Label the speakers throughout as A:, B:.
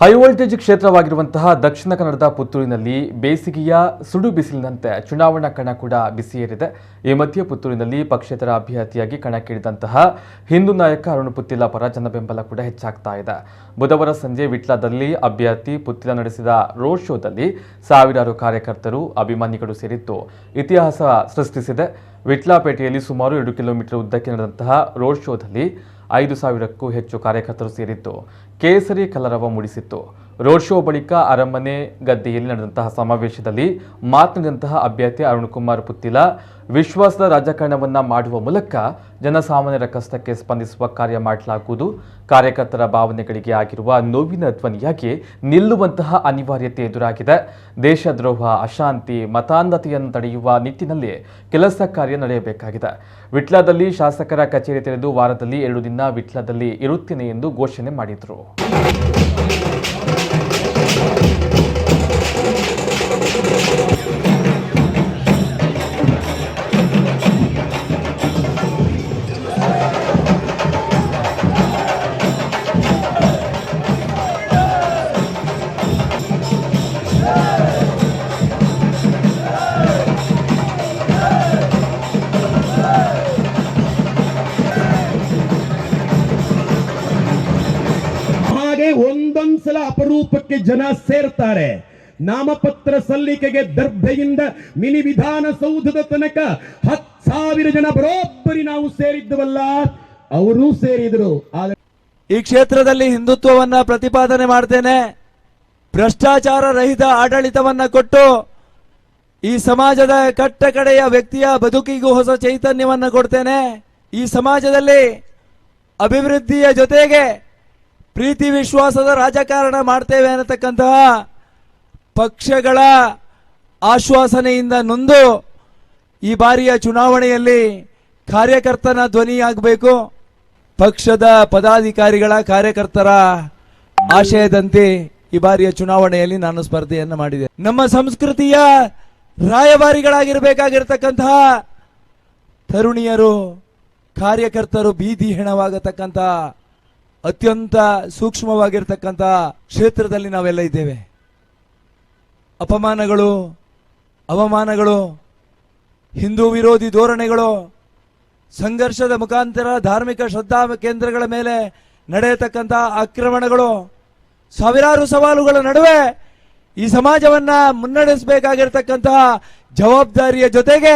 A: High voltage ಕ್ಷೇತ್ರವಾಗಿರುವಂತಹ ದಕ್ಷಿಣ ಕನ್ನಡದ ಪುತ್ತೂರಿನಲ್ಲಿ ಬೇಸಿಗೆಯ ಸುಡು ಬಿಸಿಲಿನಂತೆ ಚುನಾವಣಾ ಕಣ ಕೂಡ ಬಿಸಿಯೇರಿದೆ. ಈ ಮಧ್ಯೆ ಪುತ್ತೂರಿನಲ್ಲಿ ಪಕ್ಷೇತರ ಅಭ್ಯರ್ಥಿಯಾಗಿ ಕಣಕ್ಕಿಳಿದಂತಹ ಹಿಂದೂ ನಾಯಕ ಅರುಣ್ ಪುತ್ತಿಲ ಪರ ಜನಬೆಂಬಲ ಕೂಡ ಹೆಚ್ಚಾಗ್ತಾ ಇದೆ. ಬುಧವಾರ ಸಂಜೆ ವಿಟ್ಲದಲ್ಲಿ ಅಭ್ಯರ್ಥಿ ಪುತ್ತಿಲ ನಡೆಸಿದ ರೋಡ್ ಶೋದಲ್ಲಿ ಸಾವಿರಾರು ಕಾರ್ಯಕರ್ತರು, ಅಭಿಮಾನಿಗಳು ಸೇರಿದ್ದು ಇತಿಹಾಸ ಸೃಷ್ಟಿಸಿದೆ. ವಿಟ್ಲಪೇಟೆಯಲ್ಲಿ ಸುಮಾರು 2 ಕಿಲೋಮೀಟರ್ ಉದ್ದಕ್ಕೆ ನಡೆದಂತಹ ರೋಡ್ ಶೋದಲ್ಲಿ 5,000ಕ್ಕೂ ಹೆಚ್ಚು ಕಾರ್ಯಕರ್ತರು ಸೇರಿದ್ದು ಕೇಸರಿ ಕಲರವ ಮೂಡಿಸಿತ್ತು. ರೋಡ್ ಶೋ ಬಳಿಕ ಅರಮನೆ ಗದ್ದೆಯಲ್ಲಿ ನಡೆದಂತಹ ಸಮಾವೇಶದಲ್ಲಿ ಮಾತನಾಡಿದಂತಹ ಅಭ್ಯರ್ಥಿ ಅರುಣ್ ಕುಮಾರ್ ಪುತ್ತಿಲ, ವಿಶ್ವಾಸದ ರಾಜಕಾರಣವನ್ನ ಮಾಡುವ ಮೂಲಕ ಜನಸಾಮಾನ್ಯರ ಕಷ್ಟಕ್ಕೆ ಸ್ಪಂದಿಸುವ ಕಾರ್ಯ ಮಾಡಲಾಗುವುದು. ಕಾರ್ಯಕರ್ತರ ಭಾವನೆಗಳಿಗೆ ಆಗಿರುವ ನೋವಿನ ಧ್ವನಿಯಾಗಿ ನಿಲ್ಲುವಂತಹ ಅನಿವಾರ್ಯತೆ ಎದುರಾಗಿದೆ. ದೇಶದ್ರೋಹ, ಅಶಾಂತಿ, ಮತಾಂಧತೆಯನ್ನು ತಡೆಯುವ ನಿಟ್ಟಿನಲ್ಲಿ ಕೆಲಸ ಕಾರ್ಯ ನಡೆಯಬೇಕಾಗಿದೆ. ವಿಟ್ಲದಲ್ಲಿ ಶಾಸಕರ ಕಚೇರಿ ತೆರೆದು ವಾರದಲ್ಲಿ 2 ದಿನ ವಿಟ್ಲದಲ್ಲಿ ಇರುತ್ತೇನೆ ಎಂದು ಘೋಷಣೆ ಮಾಡಿದರು.
B: ಒಂದೊಂದ್ಸಲ ಅಪರೂಪಕ್ಕೆ ಜನ ಸೇರ್ತಾರೆ. ನಾಮಪತ್ರ ಸಲ್ಲಿಕೆಗೆ ದರ್ಭೆಯಿಂದ ಮಿನಿ ವಿಧಾನಸೌಧದ ತನಕ 10,000 ಜನ ಬರೋಬ್ಬರಿ ನಾವು ಸೇರಿದ್ದವಲ್ಲ, ಅವರು ಸೇರಿದ್ರು.
C: ಈ ಕ್ಷೇತ್ರದಲ್ಲಿ ಹಿಂದುತ್ವವನ್ನ ಪ್ರತಿಪಾದನೆ ಮಾಡ್ತೇನೆ. ಭ್ರಷ್ಟಾಚಾರ ರಹಿತ ಆಡಳಿತವನ್ನ ಕೊಟ್ಟು ಈ ಸಮಾಜದ ಕಟ್ಟ ಕಡೆಯ ವ್ಯಕ್ತಿಯ ಬದುಕಿಗೂ ಹೊಸ ಚೈತನ್ಯವನ್ನ ಕೊಡ್ತೇನೆ. ಈ ಸಮಾಜದಲ್ಲಿ ಅಭಿವೃದ್ಧಿಯ ಜೊತೆಗೆ ಪ್ರೀತಿ ವಿಶ್ವಾಸದ ರಾಜಕಾರಣ ಮಾಡ್ತೇವೆ ಅನ್ನತಕ್ಕಂತಹ ಪಕ್ಷಗಳ ಆಶ್ವಾಸನೆಯಿಂದ ನೊಂದು ಈ ಬಾರಿಯ ಚುನಾವಣೆಯಲ್ಲಿ ಕಾರ್ಯಕರ್ತನ ಧ್ವನಿಯಾಗಬೇಕು. ಪಕ್ಷದ ಪದಾಧಿಕಾರಿಗಳ ಕಾರ್ಯಕರ್ತರ ಆಶಯದಂತೆ ಈ ಬಾರಿಯ ಚುನಾವಣೆಯಲ್ಲಿ ನಾನು ಸ್ಪರ್ಧೆಯನ್ನು ಮಾಡಿದೆ. ನಮ್ಮ ಸಂಸ್ಕೃತಿಯ ರಾಯಭಾರಿಗಳಾಗಿರಬೇಕಾಗಿರ್ತಕ್ಕಂತಹ ತರುಣಿಯರು, ಕಾರ್ಯಕರ್ತರು ಬೀದಿ ಹೆಣವಾಗತಕ್ಕಂತಹ ಅತ್ಯಂತ ಸೂಕ್ಷ್ಮವಾಗಿರ್ತಕ್ಕಂಥ ಕ್ಷೇತ್ರದಲ್ಲಿ ನಾವೆಲ್ಲ ಇದ್ದೇವೆ. ಅಪಮಾನಗಳು, ಅವಮಾನಗಳು, ಹಿಂದೂ ವಿರೋಧಿ ಧೋರಣೆಗಳು, ಸಂಘರ್ಷದ ಮುಖಾಂತರ ಧಾರ್ಮಿಕ ಶ್ರದ್ಧಾ ಕೇಂದ್ರಗಳ ಮೇಲೆ ನಡೆಯತಕ್ಕಂಥ ಆಕ್ರಮಣಗಳು, ಸಾವಿರಾರು ಸವಾಲುಗಳ ನಡುವೆ ಈ ಸಮಾಜವನ್ನ ಮುನ್ನಡೆಸಬೇಕಾಗಿರ್ತಕ್ಕಂತಹ ಜವಾಬ್ದಾರಿಯ ಜೊತೆಗೆ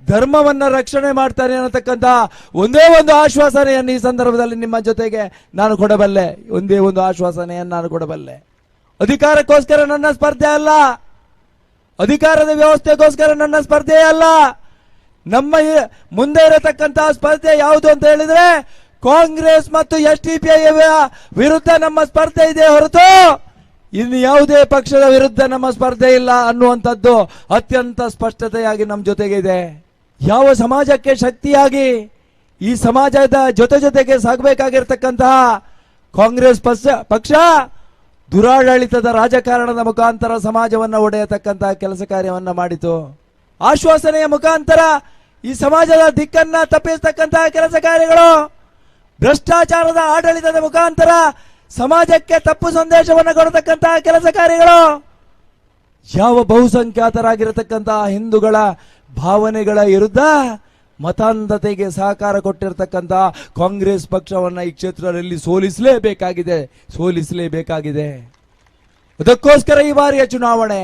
C: ಧರ್ಮವನ್ನ ರಕ್ಷಣೆ ಮಾಡ್ತಾನೆ ಅನ್ನತಕ್ಕಂಥ ಒಂದೇ ಒಂದು ಆಶ್ವಾಸನೆಯನ್ನು ಈ ಸಂದರ್ಭದಲ್ಲಿ ನಿಮ್ಮ ಜೊತೆಗೆ ನಾನು ಕೊಡಬಲ್ಲೆ. ಒಂದೇ ಒಂದು ಆಶ್ವಾಸನೆಯನ್ನು ನಾನು ಕೊಡಬಲ್ಲೆ. ಅಧಿಕಾರಕ್ಕೋಸ್ಕರ ನನ್ನ ಸ್ಪರ್ಧೆ ಅಲ್ಲ, ಅಧಿಕಾರದ ವ್ಯವಸ್ಥೆಗೋಸ್ಕರ ನನ್ನ ಸ್ಪರ್ಧೆ ಅಲ್ಲ. ನಮ್ಮ ಮುಂದೆ ಇರತಕ್ಕಂತಹ ಸ್ಪರ್ಧೆ ಯಾವುದು ಅಂತ ಹೇಳಿದ್ರೆ ಕಾಂಗ್ರೆಸ್ ಮತ್ತು SDPI ವಿರುದ್ಧ ನಮ್ಮ ಸ್ಪರ್ಧೆ ಇದೆ ಹೊರತು ಇನ್ನು ಯಾವುದೇ ಪಕ್ಷದ ವಿರುದ್ಧ ನಮ್ಮ ಸ್ಪರ್ಧೆ ಇಲ್ಲ ಅನ್ನುವಂಥದ್ದು ಅತ್ಯಂತ ಸ್ಪಷ್ಟತೆಯಾಗಿ ನಮ್ಮ ಜೊತೆಗೆ ಇದೆ. ಯಾವ ಸಮಾಜಕ್ಕೆ ಶಕ್ತಿಯಾಗಿ ಈ ಸಮಾಜದ ಜೊತೆಗೆ ಸಾಗಬೇಕಾಗಿರ್ತಕ್ಕಂತಹ ಕಾಂಗ್ರೆಸ್ ಪಕ್ಷ ದುರಾಡಳಿತದ ರಾಜಕಾರಣದ ಮುಖಾಂತರ ಸಮಾಜವನ್ನು ಒಡೆಯತಕ್ಕಂತಹ ಕೆಲಸ ಕಾರ್ಯವನ್ನ ಮಾಡಿತು. ಆಶ್ವಾಸನೆಯ ಮುಖಾಂತರ ಈ ಸಮಾಜದ ದಿಕ್ಕನ್ನ ತಪ್ಪಿಸತಕ್ಕಂತಹ ಕೆಲಸ ಕಾರ್ಯಗಳು, ಭ್ರಷ್ಟಾಚಾರದ ಆಡಳಿತದ ಮುಖಾಂತರ ಸಮಾಜಕ್ಕೆ ತಪ್ಪು ಸಂದೇಶವನ್ನು ಕೊಡತಕ್ಕಂತಹ ಕೆಲಸ ಕಾರ್ಯಗಳು, ಯಾವ ಬಹುಸಂಖ್ಯಾತರಾಗಿರತಕ್ಕಂತಹ ಹಿಂದೂಗಳ ಭಾವನೆಗಳ ವಿರುದ್ಧ ಮತಾಂಧತೆಗೆ ಸಹಕಾರ ಕೊಟ್ಟಿರತಕ್ಕಂತಹ ಕಾಂಗ್ರೆಸ್ ಪಕ್ಷವನ್ನ ಈ ಕ್ಷೇತ್ರದಲ್ಲಿ ಸೋಲಿಸಲೇಬೇಕಾಗಿದೆ. ಅದಕ್ಕೋಸ್ಕರ ಈ ಬಾರಿಯ ಚುನಾವಣೆ